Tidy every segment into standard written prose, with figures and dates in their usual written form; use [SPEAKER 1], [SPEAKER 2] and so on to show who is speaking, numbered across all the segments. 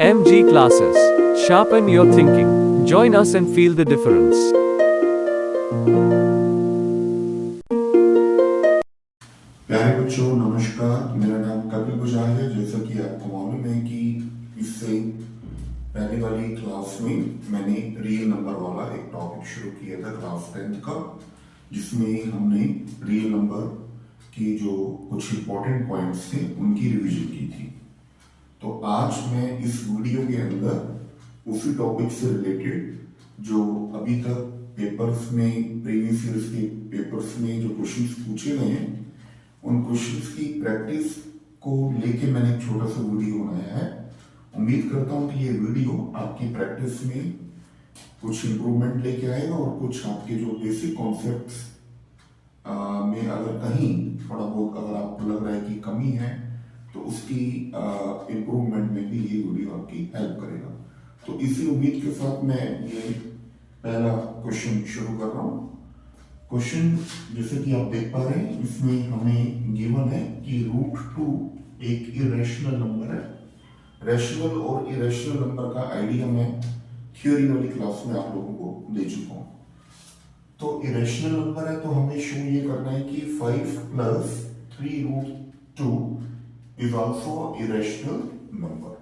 [SPEAKER 1] MG Classes. Sharpen your thinking. Join us and feel the difference.
[SPEAKER 2] प्यारे बच्चों नमस्कार, मेरा नाम कपिल गुजाल है। जैसा कि आपको मालूम है कि इससे पहले वाली क्लास में मैंने रियल नंबर वाला एक टॉपिक शुरू किया था क्लास 10th का, जिसमें हमने रियल नंबर के जो कुछ इंपॉर्टेंट पॉइंट्स थे उनकी रिवीजन की थी। तो आज मैं इस वीडियो के अंदर उसी टॉपिक से रिलेटेड जो अभी तक पेपर्स में प्रीवियस ईयर्स के पेपर्स में जो क्वेश्चंस पूछे गए हैं उन क्वेश्चंस की प्रैक्टिस को लेके मैंने एक छोटा सा वीडियो बनाया है। उम्मीद करता हूं कि ये वीडियो आपकी प्रैक्टिस में कुछ इंप्रूवमेंट लेके आएगा और कुछ आपके जो बेसिक कॉन्सेप्ट्स में अगर कहीं थोड़ा बहुत अगर आपको लग रहा है कि कमी है तो उसकी इम्प्रूवमेंट में भी ये वीडियो आपकी हेल्प करेगा। तो इसी उम्मीद के साथ मैं ये पहला क्वेश्चन शुरू कर रहा हूँ। क्वेश्चन जैसे कि आप देख पा रहे हैं, इसमें हमें गिवन है कि √2 एक इरेशनल नंबर है। रैशनल और इरेशनल नंबर का आइडिया मैं थ्योरी वाली क्लास में आप लोगों को दे चुका हूँ। तो इरेशनल नंबर है तो हमें शो ये करना है कि 5 + 3√2 is also irrational number।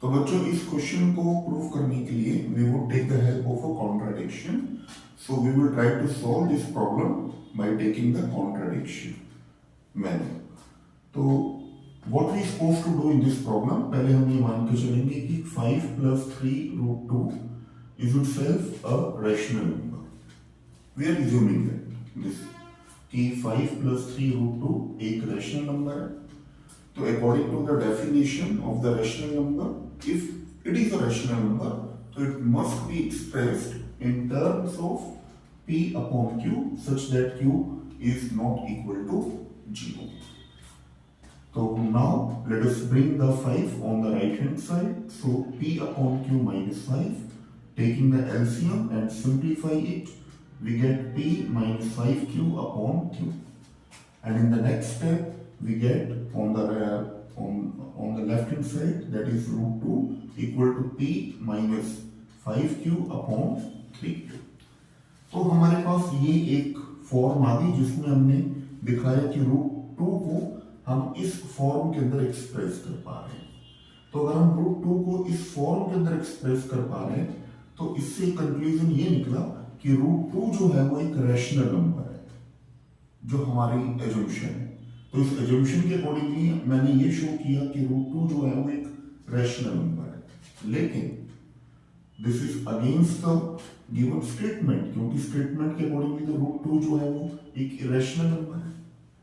[SPEAKER 2] तो बच्चों इस क्वेश्चन को प्रूव करने के लिए we would take the help of a contradiction। So we will try to solve this problem by taking the contradiction method। तो what we supposed to do in this problem, पहले हम ये मान के चलेंगे कि 5 + 3√2 is itself a rational number। We are assuming that this कि 5 + 3√2 एक रैशनल नंबर है। तो according to the definition of the rational number, if it is a rational number तो it must be expressed in terms of P/Q such that Q is not equal to 0। तो now let us bring the 5 on the right hand side। So P/Q - 5, taking the LCM and simplify it, we get P - 5Q/Q, and in the next step we get on the left hand side, that is √2 equal to P - 5Q/3। तो हमारे पास ये एक form आ गई जिसमें हमने दिखाया कि √2 को हम इस फॉर्म के अंदर एक्सप्रेस कर पा रहे हैं। तो अगर हम √2 को इस फॉर्म के अंदर एक्सप्रेस कर पा रहे हैं तो इससे कंक्लूजन ये निकला कि √2 जो है वो एक रैशनल नंबर है, जो हमारी एजम्पशन है। तो इस एजम्पशन के अकॉर्डिंगली मैंने ये शो किया कि √2 जो है वो एक रैशनल नंबर है। लेकिन this is against the given statement, क्योंकि स्टेटमेंट के अकॉर्डिंगली तो √2 जो है वो एक इरेशनल नंबर है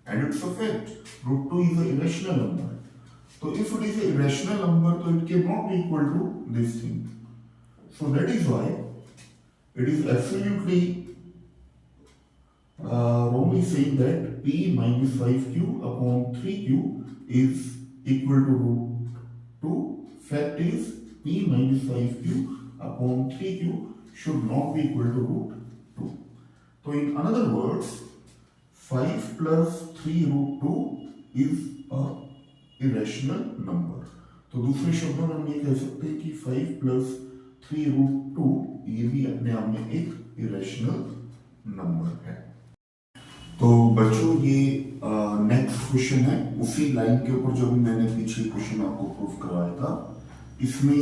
[SPEAKER 2] and it's a fact, √2 is a irrational number. तो if it is a irrational number तो it can not be equal to this thing. So that is why it is absolutely wrongly saying that P - 5Q/3Q is equal to √2। Fact is P - 5Q/3Q should not be equal to √2। So in other words, 5 + 3√2 is a irrational number। तो दूसरे शब्दों में हम ये कह सकते हैं कि 5 + 3√2 ये भी अपने आप में एक इरेशनल नंबर है। तो बच्चों ये नेक्स्ट क्वेश्चन है उसी लाइन के ऊपर जो भी मैंने पीछे क्वेश्चन आपको प्रूव करवाया था। इसमें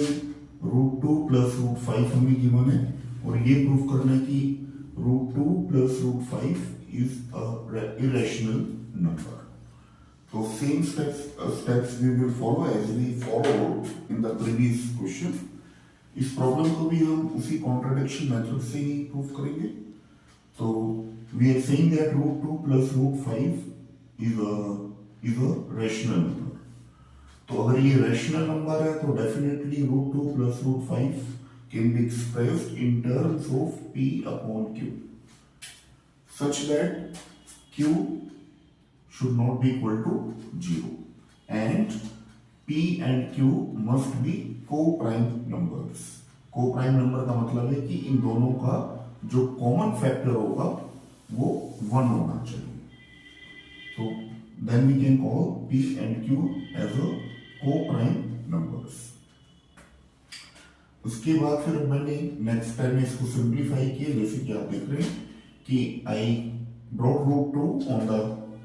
[SPEAKER 2] √2 + √5 हमें गिवन है और ये प्रूव करना है कि √2 + √5 इज अ इरेशनल नंबर। तो same steps we will follow as we followed in the previous question। इस प्रॉब्लम को भी हम उसी कॉन्ट्राडिक्शन मेथड से ही प्रूव करेंगे। तो we are saying that √2 + √5 is a rational number. तो अगर ये रैशनल नंबर है तो definitely √2 + √5 can be expressed in terms of P/Q such that Q should not be equal to 0 and P and Q must be co-prime numbers। co-prime number का मतलब है कि इन दोनों का जो कॉमन फैक्टर होगा वो 1 होना चाहिए। तो then we can call P and Q as a co-prime numbers। उसके बाद फिर मैंने नेक्स्ट टाइम में इसको सिंप्लीफाई किया, जैसे कि आप देख रहे हैं कि I brought root two on the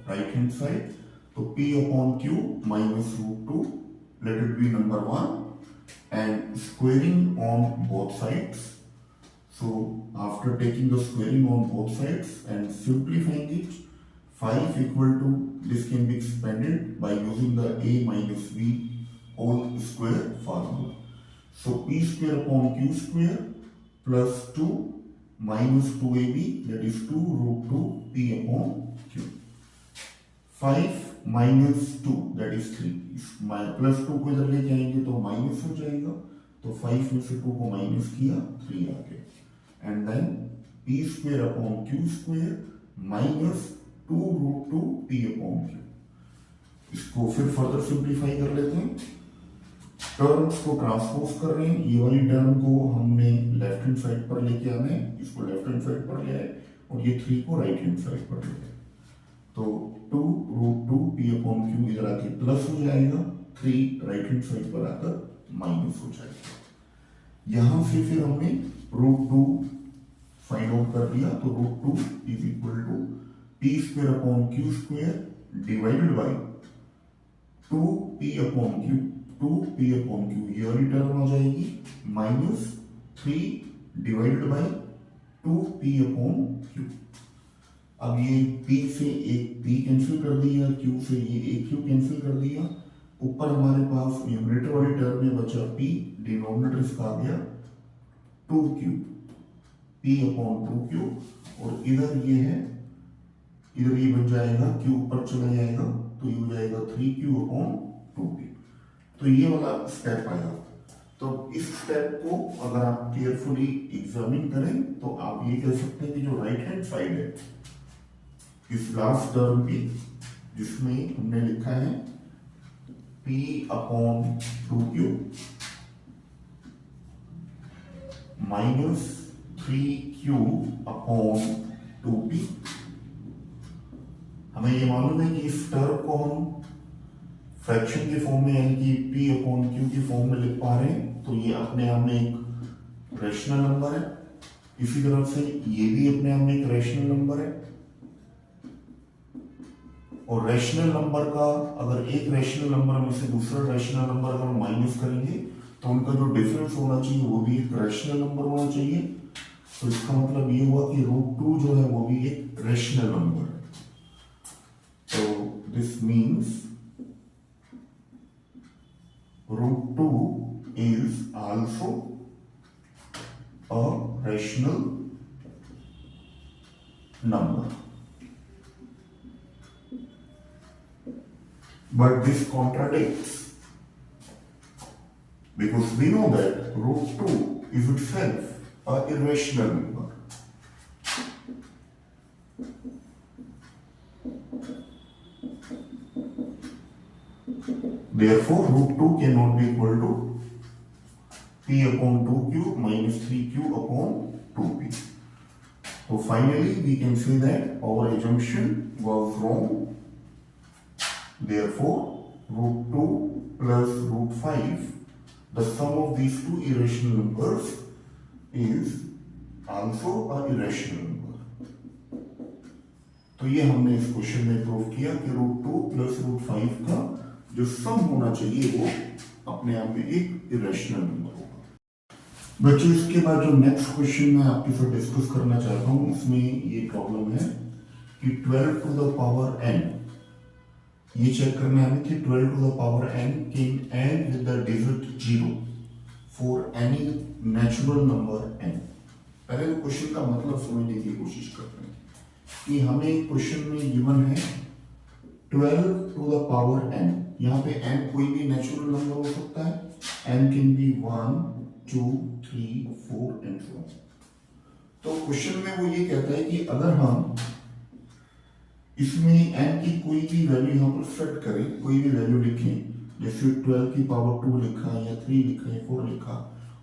[SPEAKER 2] right hand side, तो p upon q minus root two, let it be number one, and squaring on both sides. So after taking the squaring on both sides and simplifying it, 5 equal to, this can be expanded by using the a minus b whole square formula. So p square upon q square plus 2 minus 2ab, that is 2 root 2 p upon q. 5 minus 2 that is 3, plus 2 को इधर ले जाएंगे तो minus हो जाएगा, तो 5 में से 2 को माइनस किया, 3 आ गया, and then p square upon q square minus 2 root 2 p upon q। इसको फिर फर्दर सिंप्लीफाई कर लेते हैं, टर्म्स को ट्रांसपोज कर रहे हैं, ये वाली टर्म को हमने लेफ्ट हैंड साइड पर लेके आना है, इसको लेफ्ट हैंड साइड पर ले आए और ये 3 को राइट हैंड साइड पर ले आए, तो 2 रूट 2 p अपॉन q इधर आके प्लस हो जाएगा, 3 राइट हैंड साइड पर आकर माइनस हो जाएगा। यहां से फिर हमने रूट 2 फाइंड आउट कर दिया, तो root 2 is equal to p square upon q square divided by 2p upon q, 2p upon q ये वाली टर्म आ जाएगी, minus 3 divided by 2p upon q। अब ये p से एक p कैंसिल कर दिया, q से ये एक q कैंसिल कर दिया, ऊपर हमारे पास न्यूमरेटर वाली टर्म में बचा p, डिनोमिनेटर इसका आ गया 2q, p अपॉन 2q, और इधर ये है, इधर ये बन जाएगा, q ऊपर चला जाएगा तो ये हो जाएगा 3q अपॉन 2p। तो ये वाला स्टेप आया। तो इस स्टेप को अगर आप केयरफुली एग्जामिन करें तो आप ये कह सकते हैं कि जो राइट हैंड साइड है इस लास्ट टर्म की, जिसमें हमने लिखा है p upon 2q minus 3q upon 2p, हमें ये मालूम है कि इस टर्म को हम फ्रैक्शन के फॉर्म में यानी कि p अपॉन q के फॉर्म में लिख पा रहे हैं, तो ये अपने आप में एक रेशनल नंबर है। इसी तरह से ये भी अपने आप में एक रेशनल नंबर है, और रेशनल नंबर का अगर एक रेशनल नंबर में से दूसरा रेशनल नंबर अगर हम माइनस करेंगे तो उनका जो डिफरेंस होना चाहिए वो भी एक रेशनल नंबर होना चाहिए। तो इसका मतलब ये हुआ कि रूट 2 जो है वो भी एक रेशनल नंबर है। तो this means root 2 is also a rational number, but this contradicts, because we know that root 2 is itself an irrational number. Therefore, root 2 cannot be equal to p upon 2q minus 3q upon 2p. So finally, we can say that our assumption was wrong. Therefore, root 2 plus root 5, the sum of these two irrational numbers is also an irrational number. तो ये हमने इस question में prove किया कि root 2 plus root 5 का जो सम होना चाहिए वो अपने आप में एक इरेशनल नंबर होगा। बच्चों, इसके बाद जो नेक्स्ट क्वेश्चन मैं आपके साथ डिस्कस करना चाहता हूँ उसमें ये प्रॉब्लम है कि 12 टू द पावर n, ये चेक करना है कि 12 to the power n can end with the digit 0 for any natural number n। पहले तो क्वेश्चन का मतलब समझने की कोशिश करते हैं कि हमें क्वेश्चन में गिवन है 12 टू द पावर n, यहाँ पे n कोई भी नेचुरल नंबर हो सकता है, n can be 1 2 3 4 and so on. तो क्वेश्चन में वो ये कहता है कि अगर हम इसमें n की कोई भी वैल्यू यहाँ पर सेट करें, कोई भी वैल्यू लिखें, जैसे 12 की पावर 2 लिखा या 3 लिखा या 4 लिखा,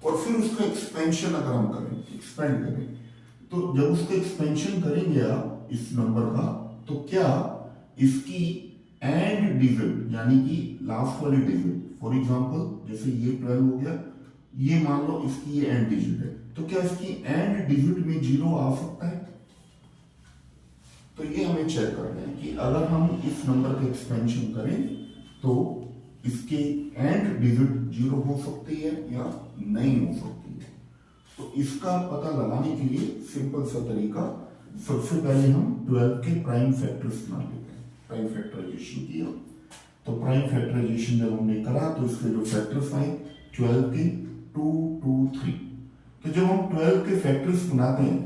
[SPEAKER 2] और फिर उसका एक्सपेंशन अगर हम करें, एक्सपेंड करें, तो जब उसका एक्सपेंशन करेंगे आप इस नंबर का, तो क्या इसकी एंड डिजिट यानी कि लास्ट वाली डिजिट, फॉर एग्जांपल जैसे ये 12 हो गया ये मान लो इसकी ये एंड डिजिट है, तो क्या इसकी एंड डिजिट में 0 आ सकता है? तो ये हमें चेक करना है कि अगर हम इस नंबर का एक्सपेंशन करें तो इसके एंड डिजिट 0 हो सकती है या नहीं हो सकती है। तो इसका पता लगाने के लिए सिंपल सा तरीका, सबसे पहले हम 12 के प्राइम फैक्टर्स बना लेते हैं। प्राइम फैक्टराइजेशन किया, तो प्राइम फैक्टराइजेशन जब हमने करा तो इसके जो फैक्टर्स आए 12 के 2 2 3। तो जब हम 12 के फैक्टर्स बनाते हैं,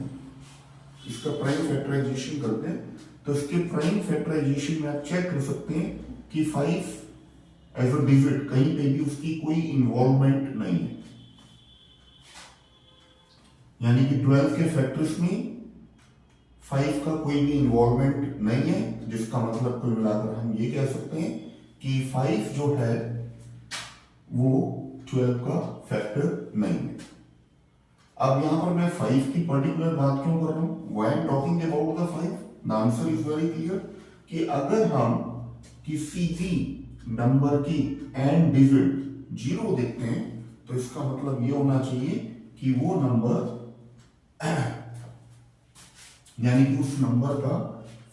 [SPEAKER 2] इसका प्राइम फैक्टराइजेशन करते हैं, तो इसके प्राइम फैक्टराइजेशन में आप चेक कर सकते हैं कि 5 एज अ डिजिट कहीं पे भी उसकी कोई इन्वॉल्वमेंट नहीं है, यानी कि 12 के फैक्टर्स में 5 का कोई भी इन्वॉल्वमेंट नहीं है, जिसका मतलब कुल मिलाकर हम ये कह सकते हैं कि 5 जो है वो 12 का फैक्टर नहीं है। अब यहां पर मैं 5 की पर्टिकुलर बात क्यों कर रहा हूं? Why I am talking about the 5, the answer is very clear कि अगर हम किसी भी नंबर की एंड डिजिट 0 देखते हैं तो इसका मतलब ये होना चाहिए कि वो नंबर यानी कि उस नंबर का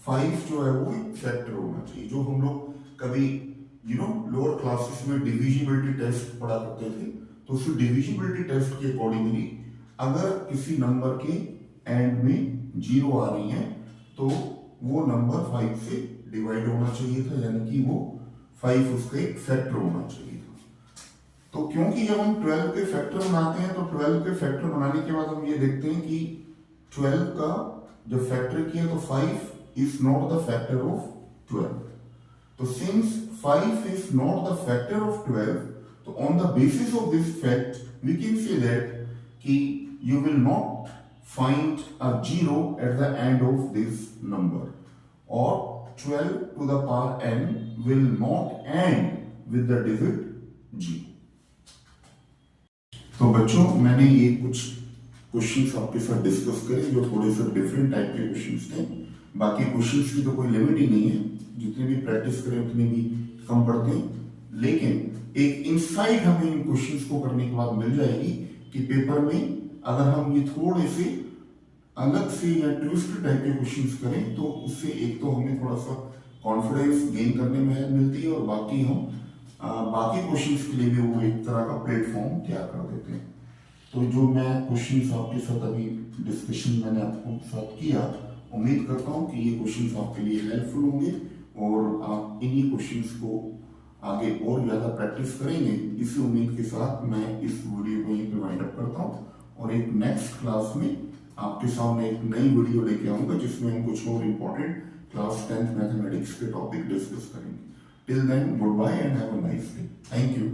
[SPEAKER 2] 5 जो है वो फैक्टर होना चाहिए। जो हम लोग कभी लोअर क्लासेस में डिविजिबिलिटी टेस्ट पढ़ा करते थे, तो उस डिविजिबिलिटी टेस्ट के अकॉर्डिंगली अगर किसी नंबर के एंड में 0 आ रही है तो वो नंबर 5 से डिवाइड होना चाहिए था, यानी कि वो 5 उसका एक फैक्टर होना चाहिए था। तो क्योंकि जब हम 12 के फैक्टर बनाते हैं तो 12 के फैक्टर बनाने के बाद हम ये देखते हैं कि 12 का जब फैक्टर किया तो 5 is not the factor of 12। तो since 5 is not the factor of 12, so on the basis of this fact, we can say that कि you will not find a 0 at the end of this number, or 12 to the power n will not end with the digit 0. तो बच्चों मैंने ये कुछ questions आपके साथ discuss करे जो थोड़े से डिफरेंट टाइप के क्वेश्चंस थे। बाकी क्वेश्चंस की तो कोई लिमिट ही नहीं है, जितने भी प्रैक्टिस करें उतने भी कम पढ़ते हैं, लेकिन एक इंसाइट हमें इन क्वेश्चंस को करने के बाद मिल जाएगी कि पेपर में अगर हम ये थोड़े से अलग से या ट्विस्ट टाइप के क्वेश्चंस करें तो उससे एक तो हमें थोड़ा सा कॉन्फिडेंस गेन करने में हेल्प मिलती है, और बाकी हम बाकी क्वेश्चंस के लिए भी वो एक तरह का प्लेटफॉर्म तैयार कर देते हैं। तो जो मैं क्वेश्चंस आपके साथ अभी डिस्कशन मैंने आपको साथ किया, उम्मीद करता हूँ कि ये क्वेश्चंस आपके लिए हेल्पफुल होंगे और आप इन्हीं क्वेश्चंस को आगे और ज़्यादा प्रैक्टिस करेंगे। इसी उम्मीद के साथ मैं इस वीडियो को यहीं पे वाइंड अप करता हूँ, और एक नेक्स्ट क्लास में आपके सामने एक नई वीडियो लेके आऊँगा जिसमें हम कुछ और इम्पोर्टेंट क्लास 10th मैथमेटिक्स के टॉपिक डिस्कस करेंगे। Till then goodbye and have a nice day. Thank you.